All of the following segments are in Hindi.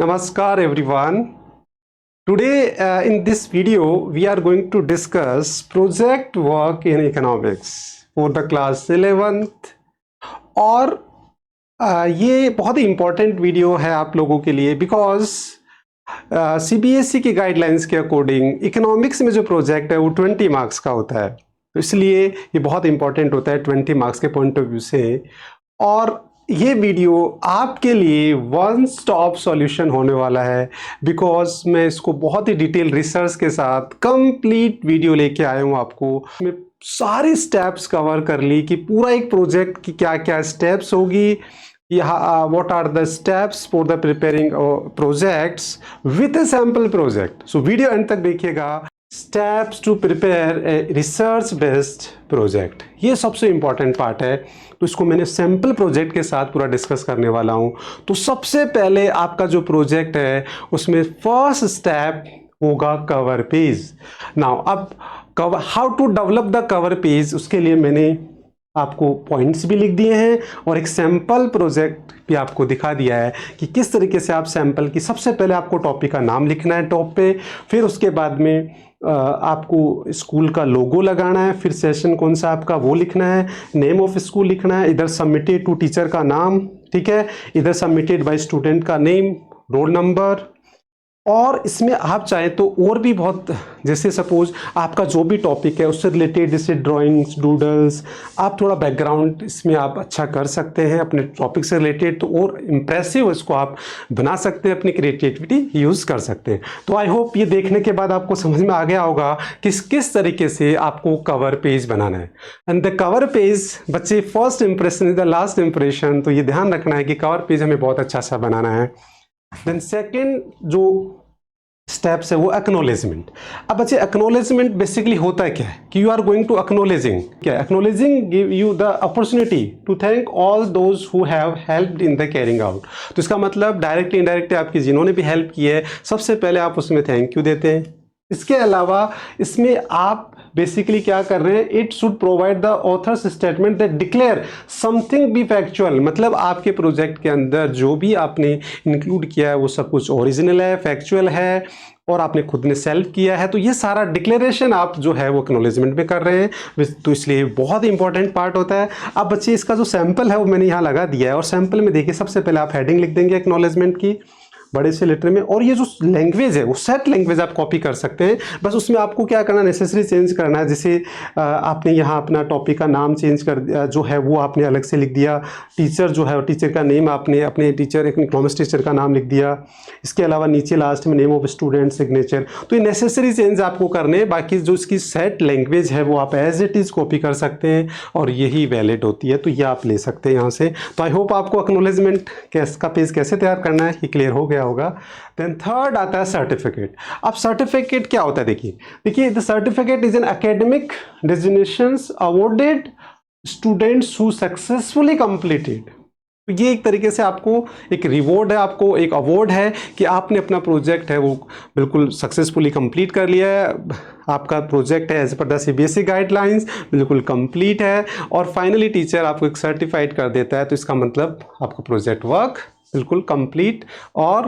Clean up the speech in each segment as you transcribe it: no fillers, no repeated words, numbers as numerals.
Namaskar everyone. Today in this video we are going to discuss project work in economics for the class 11th और ये बहुत ही इम्पोर्टेंट वीडियो है आप लोगों के लिए बिकॉज CBSE की गाइडलाइंस के अकॉर्डिंग इकोनॉमिक्स में जो प्रोजेक्ट है वो 20 मार्क्स का होता है, तो इसलिए ये बहुत इंपॉर्टेंट होता है 20 मार्क्स के पॉइंट ऑफ व्यू से। और ये वीडियो आपके लिए वन स्टॉप सॉल्यूशन होने वाला है बिकॉज मैं इसको बहुत ही डिटेल रिसर्च के साथ कंप्लीट वीडियो लेके आया हूँ। आपको मैं सारी स्टेप्स कवर कर ली कि पूरा एक प्रोजेक्ट की क्या क्या स्टेप्स होगी, what are the steps for the preparing projects with a sample project. So video and तक देखिएगा। Steps to prepare a research based project, ये सबसे इम्पॉर्टेंट पार्ट है, तो इसको मैंने सैम्पल प्रोजेक्ट के साथ पूरा डिस्कस करने वाला हूँ। तो सबसे पहले आपका जो प्रोजेक्ट है उसमें फर्स्ट स्टेप होगा कवर पेज। नाउ अब how to develop the cover page, उसके लिए मैंने आपको पॉइंट्स भी लिख दिए हैं और एक सैम्पल प्रोजेक्ट भी आपको दिखा दिया है कि किस तरीके से आप सैम्पल की सबसे पहले आपको टॉपिक का नाम लिखना है टॉप पे, फिर उसके बाद में आपको स्कूल का लोगो लगाना है, फिर सेशन कौन सा आपका वो लिखना है, नेम ऑफ स्कूल लिखना है, इधर सबमिटेड टू टीचर का नाम, ठीक है, इधर सबमिटेड बाय स्टूडेंट का नेम, रोल नंबर। और इसमें आप चाहें तो और भी बहुत, जैसे सपोज आपका जो भी टॉपिक है उससे रिलेटेड, जैसे ड्राइंग्स, डूडल्स, आप थोड़ा बैकग्राउंड इसमें आप अच्छा कर सकते हैं अपने टॉपिक से रिलेटेड, तो और इम्प्रेसिव इसको आप बना सकते हैं, अपनी क्रिएटिविटी यूज़ कर सकते हैं। तो आई होप ये देखने के बाद आपको समझ में आ गया होगा किस तरीके से आपको कवर पेज बनाना है। एंड द कवर पेज बच्चे, first impression is the last impression, तो ये ध्यान रखना है कि कवर पेज हमें बहुत अच्छा सा बनाना है। देन सेकेंड जो स्टेप्स है वो एक्नॉलेजमेंट। अब बच्चे एक्नॉलेजमेंट बेसिकली होता है क्या है कि you are going to acknowledging, क्या acknowledging give you the opportunity to thank all those who have helped in the carrying out. तो इसका मतलब डायरेक्ट इनडायरेक्ट आपकी जिन्होंने भी हेल्प की है सबसे पहले आप उसमें थैंक यू देते हैं। इसके अलावा इसमें आप बेसिकली क्या कर रहे हैं, it should provide the authors statement that declare something be factual, मतलब आपके प्रोजेक्ट के अंदर जो भी आपने इंक्लूड किया है वो सब कुछ ओरिजिनल है, फैक्चुअल है और आपने खुद ने सेल्फ किया है। तो ये सारा डिक्लेरेशन आप जो है वो एक्नॉलेजमेंट में कर रहे हैं, तो इसलिए बहुत इंपॉर्टेंट पार्ट होता है। अब बच्चे इसका जो सैंपल है वो मैंने यहाँ लगा दिया है और सैंपल में देखिए सबसे पहले आप हेडिंग लिख देंगे एक्नॉलेजमेंट की बड़े से लेटर में, और ये जो लैंग्वेज है वो सेट लैंग्वेज आप कॉपी कर सकते हैं। बस उसमें आपको क्या करना, नेसेसरी चेंज करना है, जैसे आपने यहाँ अपना टॉपिक का नाम चेंज कर दिया जो है वो आपने अलग से लिख दिया, टीचर जो है टीचर का नेम आपने अपने टीचर, एक इकोनॉमिक्स टीचर का नाम लिख दिया, इसके अलावा नीचे लास्ट में नेम ऑफ स्टूडेंट, सिग्नेचर। तो ये नेसेसरी चेंज आपको करने हैं, बाकी जो इसकी सेट लैंग्वेज है वो आप एज इट इज़ कॉपी कर सकते हैं और यही वैलिड होती है, तो ये आप ले सकते हैं यहाँ से। तो आई होप आपको एक्नॉलेजमेंट का पेज कैसे तैयार करना है ये क्लियर हो गया होगा। देन थर्ड आता है सर्टिफिकेट। अब सर्टिफिकेट क्या होता है, देखिए the certificate is an academic designations awarded students who successfully completed. तो ये एक तरीके से आपको एक रिवॉर्ड है, आपको एक अवार्ड है कि आपने अपना प्रोजेक्ट है वो बिल्कुल सक्सेसफुली कंप्लीट कर लिया है, आपका प्रोजेक्ट है एज पर द CBSE गाइडलाइंस बिल्कुल कंप्लीट है, और फाइनली टीचर आपको एक सर्टिफाइड कर देता है। तो इसका मतलब आपका प्रोजेक्ट वर्क बिल्कुल कंप्लीट और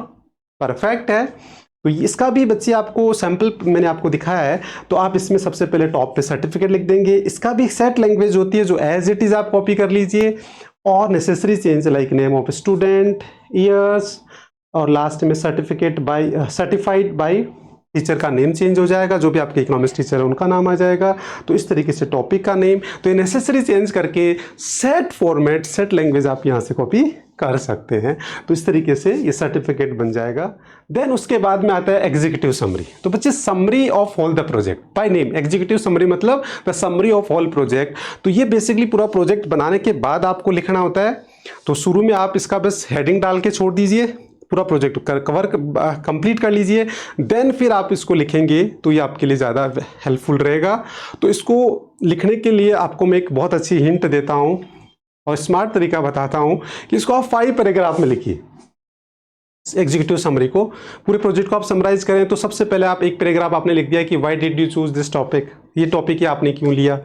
परफेक्ट है। तो इसका भी बच्चे आपको सैंपल मैंने आपको दिखाया है, तो आप इसमें सबसे पहले टॉप पे सर्टिफिकेट लिख देंगे। इसका भी सेट लैंग्वेज होती है जो एज इट इज़ आप कॉपी कर लीजिए, और necessary change like name of student, years, और लास्ट में सर्टिफाइड बाय टीचर का नेम चेंज हो जाएगा, जो भी आपके इकोनॉमिक्स टीचर है उनका नाम आ जाएगा। तो इस तरीके से टॉपिक का नेम, तो ये नेसेसरी चेंज करके सेट फॉर्मेट, सेट लैंग्वेज आप यहाँ से कॉपी कर सकते हैं। तो इस तरीके से ये सर्टिफिकेट बन जाएगा। देन उसके बाद में आता है एग्जीक्यूटिव समरी। तो बच्चे summary of all the project by name, executive summary मतलब the summary of all project. तो ये बेसिकली पूरा प्रोजेक्ट बनाने के बाद आपको लिखना होता है। तो शुरू में आप इसका बस हेडिंग डाल के छोड़ दीजिए, पूरा प्रोजेक्ट कवर कंप्लीट कर लीजिए, देन फिर आप इसको लिखेंगे तो ये आपके लिए ज़्यादा हेल्पफुल रहेगा। तो इसको लिखने के लिए आपको मैं एक बहुत अच्छी हिंट देता हूँ और स्मार्ट तरीका बताता हूँ कि इसको आप 5 पैराग्राफ में लिखिए। एग्जीक्यूटिव समरी को, पूरे प्रोजेक्ट को आप समराइज करें तो सबसे पहले आप एक पैराग्राफ आपने लिख दिया कि why did you choose this topic, ये टॉपिक ही आपने क्यों लिया।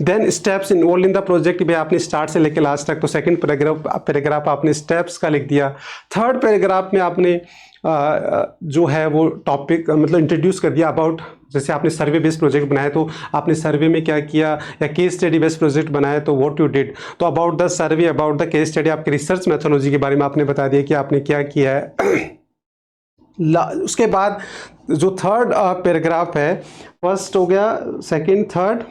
Then steps involve in the project, भाई आपने स्टार्ट से लेकर लास्ट तक, तो सेकंड पैराग्राफ आपने स्टेप्स का लिख दिया। थर्ड पैराग्राफ में आपने जो है वो टॉपिक मतलब इंट्रोड्यूस कर दिया अबाउट, जैसे आपने सर्वे बेस्ड प्रोजेक्ट बनाया तो आपने सर्वे में क्या किया, या केस स्टडी बेस्ड प्रोजेक्ट बनाया तो व्हाट यू डिड, तो about the survey, about the case study, आपके रिसर्च मेथोडोलॉजी के बारे में आपने बता दिया कि आपने क्या किया है। उसके बाद जो थर्ड पैराग्राफ है, फर्स्ट हो गया, सेकंड, थर्ड,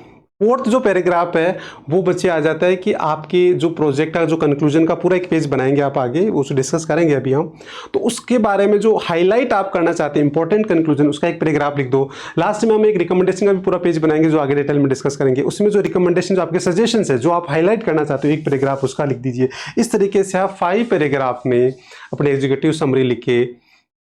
फोर्थ जो पैराग्राफ है वो बच्चे आ जाता है कि आपके जो प्रोजेक्ट का जो कंक्लूजन का पूरा एक पेज बनाएंगे आप, आगे उसको डिस्कस करेंगे अभी हम, तो उसके बारे में जो हाईलाइट आप करना चाहते हैं इंपॉर्टेंट कंक्लूजन, उसका एक पैराग्राफ लिख दो। लास्ट में हम एक रिकमेंडेशन का भी पूरा पेज बनाएंगे जो आगे डिटेल में डिस्कस करेंगे, उसमें जो रिकमेंडेशन, जो आपके सजेशन है, जो आप हाईलाइट करना चाहते हो, एक पैराग्राफ उसका लिख दीजिए। इस तरीके से आप 5 पैराग्राफ में अपने एग्जीक्यूटिव समरी लिख के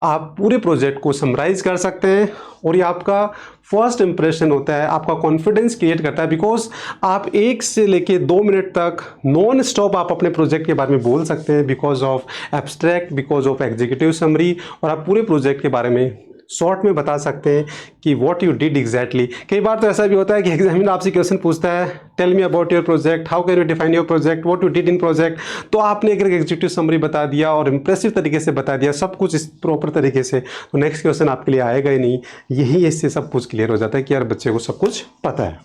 आप पूरे प्रोजेक्ट को समराइज कर सकते हैं, और ये आपका फर्स्ट इंप्रेशन होता है, आपका कॉन्फिडेंस क्रिएट करता है, बिकॉज आप 1 से लेके 2 मिनट तक नॉन स्टॉप आप अपने प्रोजेक्ट के बारे में बोल सकते हैं, because of abstract, because of executive summary, और आप पूरे प्रोजेक्ट के बारे में शॉर्ट में बता सकते हैं कि व्हाट यू डिड एग्जैक्टली। कई बार तो ऐसा भी होता है कि एग्जामिनर आपसे क्वेश्चन पूछता है, tell me about your project, how can you define your project, what you did in project, तो आपने एक एग्जीक्यूटिव समरी बता दिया और इंप्रेसिव तरीके से बता दिया सब कुछ इस प्रॉपर तरीके से, तो नेक्स्ट क्वेश्चन आपके लिए आएगा ही नहीं। यही इससे सब कुछ क्लियर हो जाता है कि यार बच्चे को सब कुछ पता है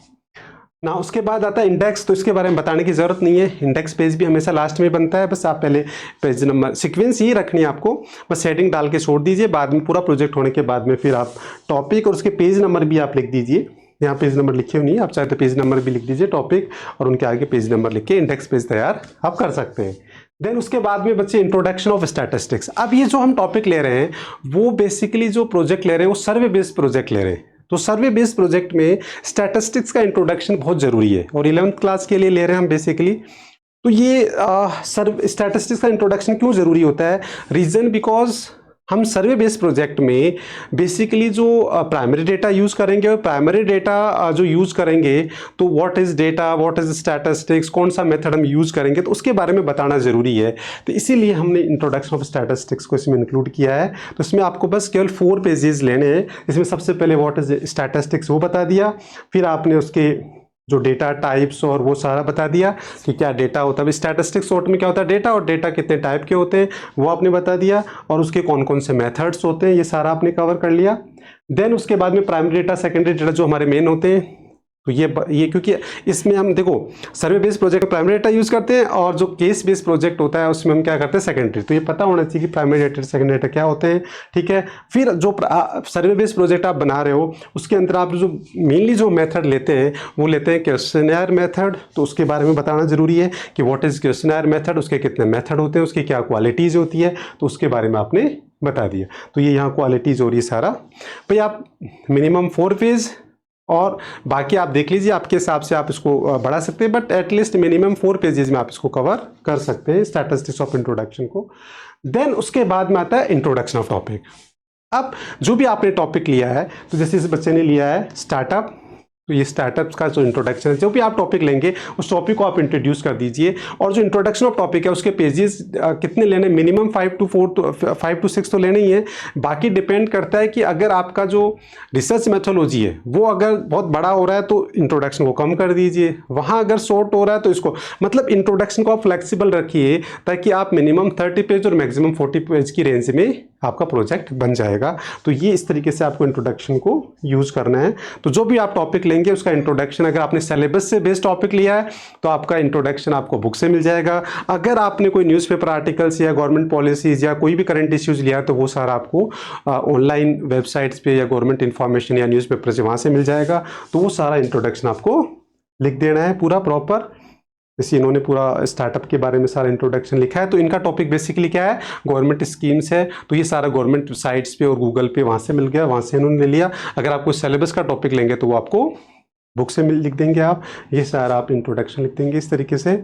ना। उसके बाद आता है इंडेक्स, तो इसके बारे में बताने की जरूरत नहीं है, इंडेक्स पेज भी हमेशा लास्ट में बनता है, बस आप पहले पेज नंबर सीक्वेंस ही रखनी है आपको, बस हेडिंग डाल के छोड़ दीजिए, बाद में पूरा प्रोजेक्ट होने के बाद में फिर आप टॉपिक और उसके पेज नंबर भी आप लिख दीजिए। यहाँ पेज नंबर लिखे हुए नहीं, आप चाहे तो पेज नंबर भी लिख दीजिए, टॉपिक और उनके आगे पेज नंबर लिख के इंडेक्स पेज तैयार आप कर सकते हैं। देन उसके बाद में बच्चे इंट्रोडक्शन ऑफ स्टैटिस्टिक्स। अब ये जो हम टॉपिक ले रहे हैं वो बेसिकली जो प्रोजेक्ट ले रहे हैं वो सर्वे बेस्ड प्रोजेक्ट ले रहे हैं, तो सर्वे बेस्ड प्रोजेक्ट में स्टैटिस्टिक्स का इंट्रोडक्शन बहुत ज़रूरी है, और 11th क्लास के लिए ले रहे हैं हम बेसिकली। तो ये स्टैटिस्टिक्स का इंट्रोडक्शन क्यों ज़रूरी होता है, रीज़न बिकॉज हम सर्वे बेस्ड प्रोजेक्ट में बेसिकली जो प्राइमरी डेटा यूज़ करेंगे, और प्राइमरी डेटा जो यूज़ करेंगे तो what is data, what is statistics, कौन सा मेथड हम यूज़ करेंगे, तो उसके बारे में बताना ज़रूरी है। तो इसीलिए हमने इंट्रोडक्शन ऑफ स्टैटिस्टिक्स को इसमें इंक्लूड किया है। तो इसमें आपको बस केवल 4 पेजेस लेने हैं। इसमें सबसे पहले व्हाट इज़ स्टैटिस्टिक्स वो बता दिया, फिर आपने उसके जो डेटा टाइप्स और वो सारा बता दिया कि क्या डेटा होता है, स्टैटिस्टिक्स शॉर्ट में क्या होता है डेटा, और डेटा कितने टाइप के होते हैं वो आपने बता दिया, और उसके कौन कौन से मेथड्स होते हैं ये सारा आपने कवर कर लिया। देन उसके बाद में प्राइमरी डेटा, सेकेंडरी डेटा जो हमारे मेन होते हैं, तो ये क्योंकि इसमें हम देखो सर्वे बेस्ड प्रोजेक्ट में प्राइमरी डेटा यूज़ करते हैं, और जो केस बेस्ड प्रोजेक्ट होता है उसमें हम क्या करते हैं सेकेंडरी, तो ये पता होना चाहिए कि प्राइमरी डेटा सेकेंडरी डेटा क्या होते हैं, ठीक है। फिर जो सर्वे बेस्ड प्रोजेक्ट आप बना रहे हो उसके अंदर आप जो मेनली जो मेथड लेते हैं वो लेते हैं क्वेश्चनर मेथड, तो उसके बारे में बताना जरूरी है कि व्हाट इज़ क्वेश्चनर मेथड, उसके कितने मेथड होते हैं, उसकी क्या क्वालिटीज़ होती है, तो उसके बारे में आपने बता दिया। तो ये यहाँ क्वालिटीज़ हो रही है सारा। भाई आप मिनिमम 4 पेज, और बाकी आप देख लीजिए आपके हिसाब से आप इसको बढ़ा सकते हैं, बट एटलीस्ट मिनिमम 4 पेजेस में आप इसको कवर कर सकते हैं स्टैटिस्टिक्स ऑफ इंट्रोडक्शन को। देन उसके बाद में आता है इंट्रोडक्शन ऑफ टॉपिक। अब जो भी आपने टॉपिक लिया है, तो जैसे इस बच्चे ने लिया है स्टार्टअप, तो ये स्टार्टअप्स का जो इंट्रोडक्शन है, जो भी आप टॉपिक लेंगे उस टॉपिक को आप इंट्रोड्यूस कर दीजिए, और जो इंट्रोडक्शन ऑफ टॉपिक है उसके पेजेस कितने लेने, मिनिमम 5 to 6 तो लेने ही है। बाकी डिपेंड करता है कि अगर आपका जो रिसर्च मेथोलॉजी है वो अगर बहुत बड़ा हो रहा है तो इंट्रोडक्शन को कम कर दीजिए, वहाँ अगर शॉर्ट हो रहा है तो इसको, मतलब इंट्रोडक्शन को आप फ्लेक्सिबल रखिए ताकि आप मिनिमम 30 पेज और मैक्सिमम 40 पेज की रेंज में आपका प्रोजेक्ट बन जाएगा। तो ये इस तरीके से आपको इंट्रोडक्शन को यूज़ करना है। तो जो भी आप टॉपिक लेंगे उसका इंट्रोडक्शन, अगर आपने सिलेबस से बेस्ड टॉपिक लिया है तो आपका इंट्रोडक्शन आपको बुक से मिल जाएगा। अगर आपने कोई न्यूज़पेपर आर्टिकल्स या गवर्नमेंट पॉलिसीज़ या कोई भी करंट इश्यूज़ लिया तो वो सारा आपको ऑनलाइन वेबसाइट्स पे या गवर्नमेंट इन्फॉर्मेशन या न्यूज़पेपर से वहाँ से मिल जाएगा। तो वो सारा इंट्रोडक्शन आपको लिख देना है पूरा प्रॉपर। जैसे इन्होंने पूरा स्टार्टअप के बारे में सारा इंट्रोडक्शन लिखा है, तो इनका टॉपिक बेसिकली क्या है, गवर्नमेंट स्कीम्स है, तो ये सारा गवर्नमेंट साइट्स पे और गूगल पे वहाँ से मिल गया, वहाँ से इन्होंने ले लिया। अगर आपको सिलेबस का टॉपिक लेंगे तो वो आपको बुक से लिख देंगे आप, ये सारा आप इंट्रोडक्शन लिख देंगे इस तरीके से।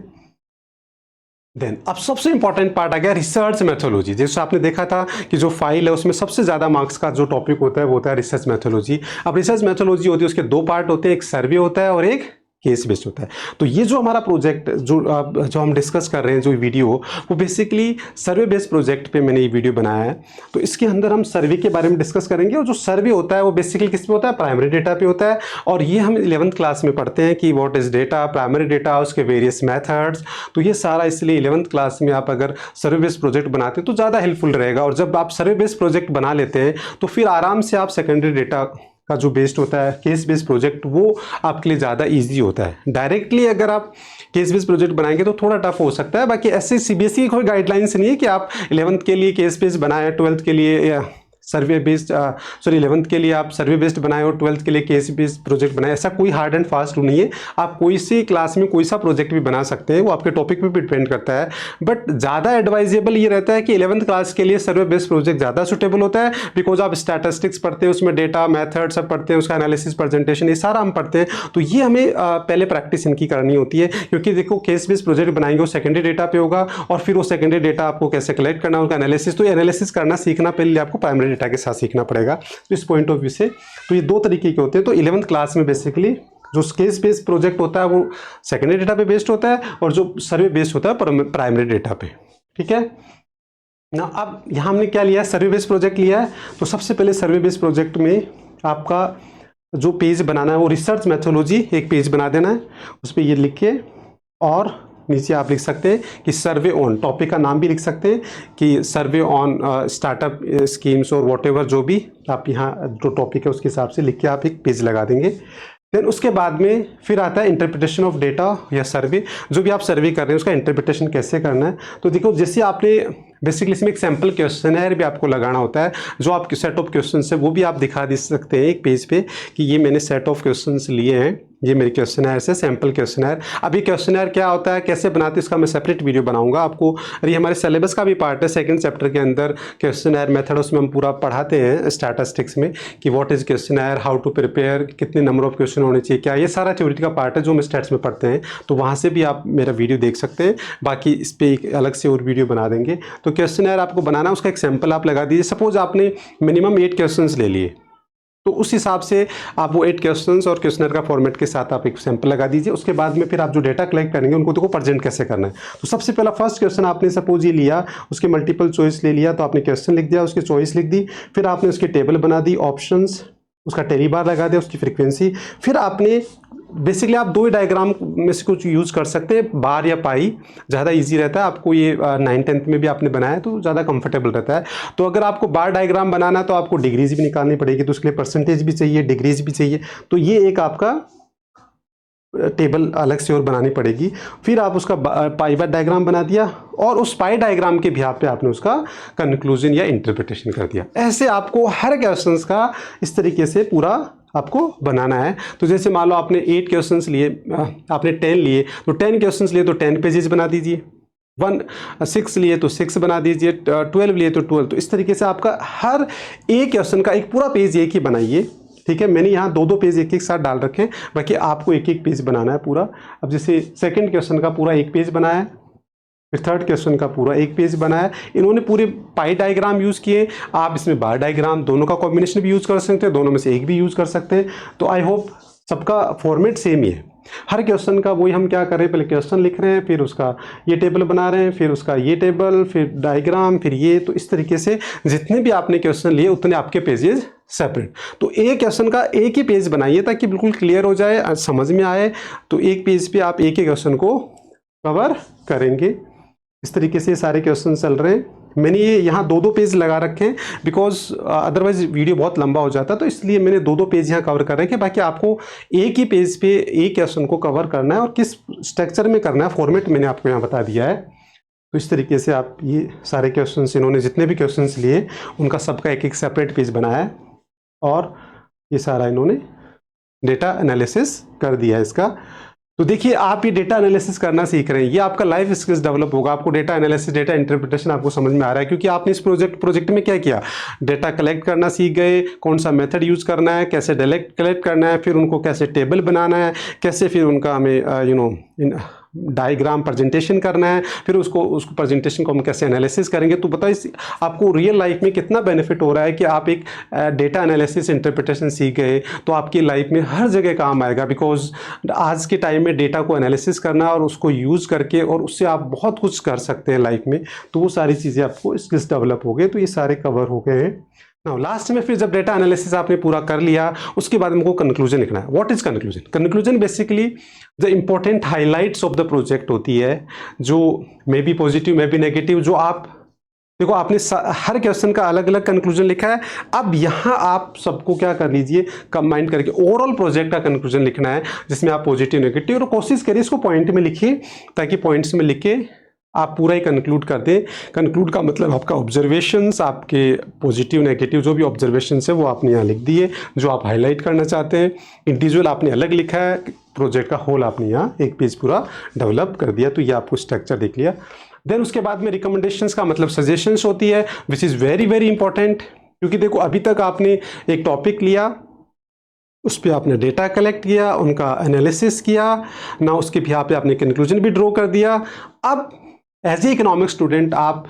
देन अब सबसे इंपॉर्टेंट पार्ट आ गया रिसर्च मेथोलॉजी। जैसे आपने देखा था कि जो फाइल है उसमें सबसे ज़्यादा मार्क्स का जो टॉपिक होता है वो होता है रिसर्च मेथोलॉजी। अब रिसर्च मेथोलॉजी होती है उसके 2 पार्ट होते हैं, एक सर्वे होता है और एक केस बेस्ड होता है। तो ये जो हमारा प्रोजेक्ट जो हम डिस्कस कर रहे हैं, जो वीडियो, वो बेसिकली सर्वे बेस्ड प्रोजेक्ट पे मैंने ये वीडियो बनाया है। तो इसके अंदर हम सर्वे के बारे में डिस्कस करेंगे, और जो सर्वे होता है वो बेसिकली किस पे होता है, प्राइमरी डेटा पे होता है। और ये हम 11th क्लास में पढ़ते हैं कि what is data, primary data, उसके वेरियस मेथड्स। तो ये सारा इसलिए 11th क्लास में आप अगर सर्वे बेस्ड प्रोजेक्ट बनाते हैं तो ज़्यादा हेल्पफुल रहेगा। और जब आप सर्वे बेस्ड प्रोजेक्ट बना लेते हैं तो फिर आराम से आप सेकेंडरी डेटा का जो बेस्ड होता है, केस बेस्ड प्रोजेक्ट, वो आपके लिए ज़्यादा इजी होता है। डायरेक्टली अगर आप केस बेस्ड प्रोजेक्ट बनाएंगे तो थोड़ा टफ हो सकता है। बाकी ऐसे सीबीएसई की कोई गाइडलाइंस नहीं है कि आप 11th के लिए केस बेस्ड बनाए, 12th के लिए या सर्वे बेस्ड 11th के लिए आप सर्वे बेस्ड बनाए और 12th के लिए केस बेस्ड प्रोजेक्ट बनाए। ऐसा कोई हार्ड एंड फास्ट रूल नहीं है। आप कोई सी क्लास में कोई सा प्रोजेक्ट भी बना सकते हैं, वो आपके टॉपिक पे भी डिपेंड करता है। बट ज़्यादा एडवाइजेबल ये रहता है कि 11th क्लास के लिए सर्वे बेस्ड प्रोजेक्ट ज़्यादा सुटेबल होता है, बिकॉज आप स्टैटिस्टिक्स पढ़ते हैं, उसमें डेटा मेथड सब पढ़ते हैं, उसका एनालिसिस, प्रेजेंटेशन, ये सारा हम पढ़ते हैं। तो ये हमें पहले प्रैक्टिस इनकी करनी होती है, क्योंकि देखो केस बेस्ड प्रोजेक्ट बनाएंगे वो सेकेंडरी डेटा पे होगा, और फिर वो सेकेंडरी डेटा आपको कैसे कलेक्ट करना, उनका एनालिसिस, तो ये एनालिसिस करना सीखना पहले आपको प्राइमरी डेटा के साथ सीखना पड़ेगा। तो इस पॉइंट ऑफ व्यू से तो ये दो तरीके के होते हैं। तो 11th क्लास में बेसिकली जो केस बेस्ड प्रोजेक्ट होता है वो सेकेंडरी डेटा पे बेस्ड होता है, और जो सर्वे बेस्ड होता है प्राइमरी डेटा पे। ठीक है ना। अब यहाँ हमने क्या लिया है, सर्वे बेस्ड प्रोजेक्ट लिया है। तो सबसे पहले सर्वे बेस्ड प्रोजेक्ट में आपका जो पेज बनाना है वो रिसर्च मेथोलॉजी एक पेज बना देना है। उस पर ये लिख के, और नीचे आप लिख सकते हैं कि सर्वे ऑन, टॉपिक का नाम भी लिख सकते हैं कि सर्वे ऑन स्टार्टअप स्कीम्स और वॉटेवर, जो भी आप यहाँ जो टॉपिक है उसके हिसाब से लिख के आप एक पेज लगा देंगे। देन उसके बाद में फिर आता है इंटरप्रिटेशन ऑफ डेटा या सर्वे। जो भी आप सर्वे कर रहे हैं उसका इंटरप्रिटेशन कैसे करना है। तो देखो, जैसे आपने बेसिकली इसमें एक सैम्पल क्वेश्चनर भी आपको लगाना होता है, जो आपके सेट ऑफ क्वेश्चन है वो भी आप दिखा दे सकते हैं एक पेज पे कि ये मैंने सेट ऑफ क्वेश्चंस लिए हैं, ये मेरे क्वेश्चनर से सैम्पल क्वेश्चनर। अब ये क्वेश्चनर क्या होता है, कैसे बनाते हैं, इसका मैं सेपरेट वीडियो बनाऊंगा आपको। और ये हमारे सिलेबस का भी पार्ट है, सेकंड चैप्टर के अंदर क्वेश्चनर मेथड, उसमें हम पूरा पढ़ाते हैं स्टैटिस्टिक्स में कि what is questionnaire, how to prepare, कितने नंबर ऑफ क्वेश्चन होने चाहिए, क्या, ये सारा थ्योरी का पार्ट है जो हम स्टैट्स में पढ़ते हैं। तो वहाँ से भी आप मेरा वीडियो देख सकते हैं। बाकी इस पर एक अलग से और वीडियो बना देंगे। तो क्वेश्चनर आपको बनाना, उसका एक सैम्पल आप लगा दीजिए। सपोज आपने मिनिमम 8 क्वेश्चंस ले लिए, तो उस हिसाब से आप वो 8 क्वेश्चंस और क्वेश्चनर का फॉर्मेट के साथ आप एक सैंपल लगा दीजिए। उसके बाद में फिर आप जो डेटा कलेक्ट करेंगे उनको देखो प्रेजेंट कैसे करना है। तो सबसे पहला फर्स्ट क्वेश्चन आपने सपोज ये लिया, उसके मल्टीपल चॉइस ले लिया, तो आपने क्वेश्चन लिख दिया, उसकी चॉइस लिख दी, फिर आपने उसकी टेबल बना दी, ऑप्शंस, उसका टेली बार लगा दिया, उसकी फ्रीक्वेंसी। फिर आपने बेसिकली आप दो ही डायग्राम में से कुछ यूज़ कर सकते हैं, बार या पाई, ज़्यादा इजी रहता है। आपको ये 9th-10th में भी आपने बनाया तो ज़्यादा कंफर्टेबल रहता है। तो अगर आपको बार डायग्राम बनाना है तो आपको डिग्रीज भी निकालनी पड़ेगी, तो उसके लिए परसेंटेज भी चाहिए, डिग्रीज भी चाहिए। तो ये एक आपका टेबल अलग से और बनानी पड़ेगी। फिर आप उसका पाई बार डायग्राम बना दिया, और उस पाई डायग्राम के बिहाफ पे आपने उसका कंक्लूजन या इंटरप्रिटेशन कर दिया। ऐसे आपको हर क्वेश्चंस का इस तरीके से पूरा आपको बनाना है। तो जैसे मान लो आपने 8 क्वेश्चंस लिए, आपने 10 लिए, तो 10 क्वेश्चंस लिए तो 10 पेजेस बना दीजिए। 6 लिए तो 6 बना दीजिए, 12 लिए तो 12। तो इस तरीके से आपका हर एक क्वेश्चन का एक पूरा पेज एक ही बनाइए। ठीक है, मैंने यहाँ 2-2 पेज एक साथ डाल रखे हैं, बाकी आपको एक पेज बनाना है पूरा। अब जैसे सेकंड क्वेश्चन का पूरा एक पेज बनाया है, फिर थर्ड क्वेश्चन का पूरा एक पेज बनाया। इन्होंने पूरे पाई डायग्राम यूज़ किए, आप इसमें बार डायग्राम दोनों का कॉम्बिनेशन भी यूज़ कर सकते हैं, दोनों में से एक भी यूज़ कर सकते हैं। तो आई होप सबका फॉर्मेट सेम ही है। हर क्वेश्चन का वही हम क्या कर रहे हैं, पहले क्वेश्चन लिख रहे हैं, फिर उसका ये टेबल बना रहे हैं, फिर उसका ये टेबल, फिर डायग्राम, फिर ये। तो इस तरीके से जितने भी आपने क्वेश्चन लिए उतने आपके पेजेस सेपरेट। तो एक क्वेश्चन का एक ही पेज बनाइए ताकि बिल्कुल क्लियर हो जाए, समझ में आए। तो एक पेज पे आप एक ही क्वेश्चन को कवर करेंगे। इस तरीके से सारे क्वेश्चन चल रहे हैं। मैंने ये यहाँ 2-2 पेज लगा रखे हैं, बिकॉज अदरवाइज वीडियो बहुत लंबा हो जाता है, तो इसलिए मैंने 2-2 पेज यहाँ कवर कर रखे हैं। बाकी आपको एक ही पेज पे एक क्वेश्चन को कवर करना है, और किस स्ट्रक्चर में करना है, फॉर्मेट मैंने आपको यहाँ बता दिया है। तो इस तरीके से आप ये सारे क्वेश्चन, इन्होंने जितने भी क्वेश्चन लिए उनका सबका एक सेपरेट पेज बनाया है, और ये सारा इन्होंने डेटा एनालिसिस कर दिया है इसका। तो देखिए, आप ये डेटा एनालिसिस करना सीख रहे हैं, ये आपका लाइफ स्किल्स डेवलप होगा। आपको डेटा एनालिसिस, डेटा इंटरप्रिटेशन आपको समझ में आ रहा है, क्योंकि आपने इस प्रोजेक्ट में क्या किया, डेटा कलेक्ट करना सीख गए, कौन सा मेथड यूज़ करना है, कैसे कलेक्ट करना है, फिर उनको कैसे टेबल बनाना है, कैसे फिर उनका हमें डायग्राम प्रेजेंटेशन करना है, फिर उसको प्रेजेंटेशन को हम कैसे एनालिसिस करेंगे। तो बताइए आपको रियल लाइफ में कितना बेनिफिट हो रहा है कि आप एक डेटा एनालिसिस इंटरप्रिटेशन सीख गए तो आपकी लाइफ में हर जगह काम आएगा। बिकॉज आज के टाइम में डेटा को एनालिसिस करना और उसको यूज़ करके और उससे आप बहुत कुछ कर सकते हैं लाइफ में। तो वो सारी चीज़ें आपको स्किल्स डेवलप हो गए, तो ये सारे कवर हो गए हैं। नाउ लास्ट में फिर जब डेटा एनालिसिस आपने पूरा कर लिया, उसके बाद हमको कंक्लूजन लिखना है। What is conclusion? Conclusion basically the important highlights of the project होती है, जो may be positive may be negative, जो आप देखो आपने हर क्वेश्चन का अलग अलग कंक्लूजन लिखा है। अब यहाँ आप सबको क्या कर लीजिए, कंबाइन करके ओवरऑल प्रोजेक्ट का कंक्लूजन लिखना है, जिसमें आप पॉजिटिव नेगेटिव, और कोशिश करिए इसको पॉइंट में लिखिए, ताकि पॉइंट्स में लिखे आप पूरा ही कंक्लूड कर दें। कंक्लूड का मतलब आपका ऑब्जर्वेशंस, आपके पॉजिटिव नेगेटिव जो भी ऑब्जर्वेशंस है वो आपने यहाँ लिख दिए, जो आप हाईलाइट करना चाहते हैं। इंडिविजुअल आपने अलग लिखा है, प्रोजेक्ट का होल आपने यहाँ एक पेज पूरा डेवलप कर दिया। तो ये आपको स्ट्रक्चर देख लिया। देन उसके बाद में रिकमेंडेशंस का मतलब सजेशंस होती है, which is very very important. क्योंकि देखो अभी तक आपने एक टॉपिक लिया, उस पर आपने डेटा कलेक्ट किया, उनका एनालिसिस किया ना, उसके भी पे आपने कंक्लूजन भी ड्रॉ कर दिया। अब एज ए इकोनॉमिक स्टूडेंट आप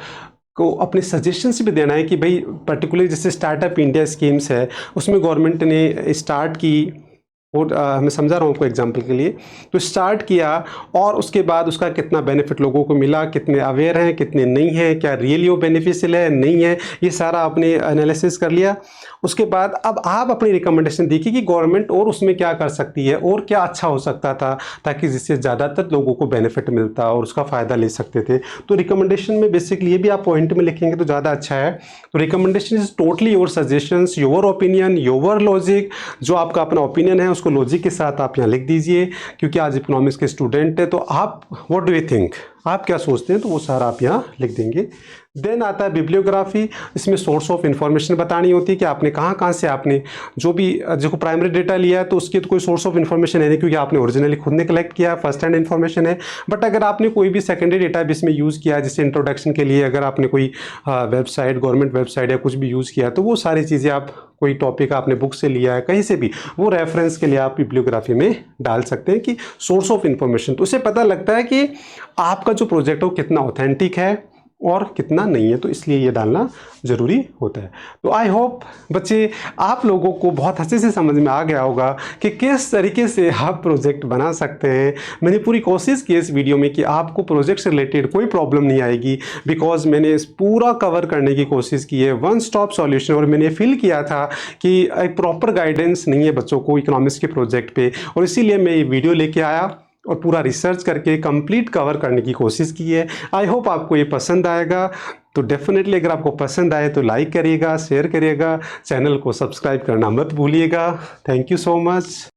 को अपने सजेशंस भी देना है कि भाई पर्टिकुलर जैसे स्टार्टअप इंडिया स्कीम्स है, उसमें गवर्नमेंट ने स्टार्ट की, और मैं समझा रहा हूँ आपको एग्जांपल के लिए, तो स्टार्ट किया और उसके बाद उसका कितना बेनिफिट लोगों को मिला, कितने अवेयर हैं, कितने नहीं हैं, क्या रियली वो बेनिफिशियल है नहीं है, ये सारा आपने एनालिसिस कर लिया। उसके बाद अब आप अपनी रिकमेंडेशन देखिए कि गवर्नमेंट और उसमें क्या कर सकती है और क्या अच्छा हो सकता था, ताकि जिससे ज़्यादातर लोगों को बेनिफिट मिलता और उसका फ़ायदा ले सकते थे। तो रिकमेंडेशन में बेसिकली ये भी आप पॉइंट में लिखेंगे तो ज़्यादा अच्छा है। तो recommendation is totally your suggestions, your opinion, your logic. जो आपका अपना ओपिनियन है उसको लॉजिक के साथ आप यहाँ लिख दीजिए, क्योंकि आज इकोनॉमिक्स के स्टूडेंट है। तो आप व्हाट डू यू थिंक, आप क्या सोचते हैं, तो वो सारा आप यहाँ लिख देंगे। देन आता है बिब्लियोग्राफी। इसमें सोर्स ऑफ इन्फॉर्मेशन बतानी होती है कि आपने कहाँ से आपने जो भी जो प्राइमरी डेटा लिया है, तो उसकी तो कोई सोर्स ऑफ इन्फॉर्मेशन है नहीं, क्योंकि आपने ओरिजिनली खुद ने कलेक्ट किया, फर्स्ट हैंड इन्फॉर्मेशन है। बट अगर आपने कोई भी सेकेंडरी डेटा भी इसमें यूज़ किया, जैसे इंट्रोडक्शन के लिए अगर आपने कोई वेबसाइट, गवर्नमेंट वेबसाइट या कुछ भी यूज़ किया, तो वो सारी चीज़ें आप, कोई टॉपिक आपने बुक से लिया है कहीं से भी, वो रेफरेंस के लिए आप बिब्लियोग्राफी में डाल सकते हैं कि सोर्स ऑफ इन्फॉर्मेशन। तो उससे पता लगता है कि आपका जो प्रोजेक्ट है वो कितना ऑथेंटिक है और कितना नहीं है, तो इसलिए ये डालना ज़रूरी होता है। तो आई होप बच्चे आप लोगों को बहुत अच्छे से समझ में आ गया होगा कि किस तरीके से आप प्रोजेक्ट बना सकते हैं। मैंने पूरी कोशिश की इस वीडियो में कि आपको प्रोजेक्ट से रिलेटेड कोई प्रॉब्लम नहीं आएगी, बिकॉज मैंने इस पूरा कवर करने की कोशिश की है, वन स्टॉप सॉल्यूशन। और मैंने फील किया था कि एक प्रॉपर गाइडेंस नहीं है बच्चों को इकोनॉमिक्स के प्रोजेक्ट पे, और इसीलिए मैं ये वीडियो लेके आया और पूरा रिसर्च करके कंप्लीट कवर करने की कोशिश की है। आई होप आपको ये पसंद आएगा। तो डेफिनेटली अगर आपको पसंद आए तो लाइक करिएगा, शेयर करिएगा, चैनल को सब्सक्राइब करना मत भूलिएगा। Thank you so much.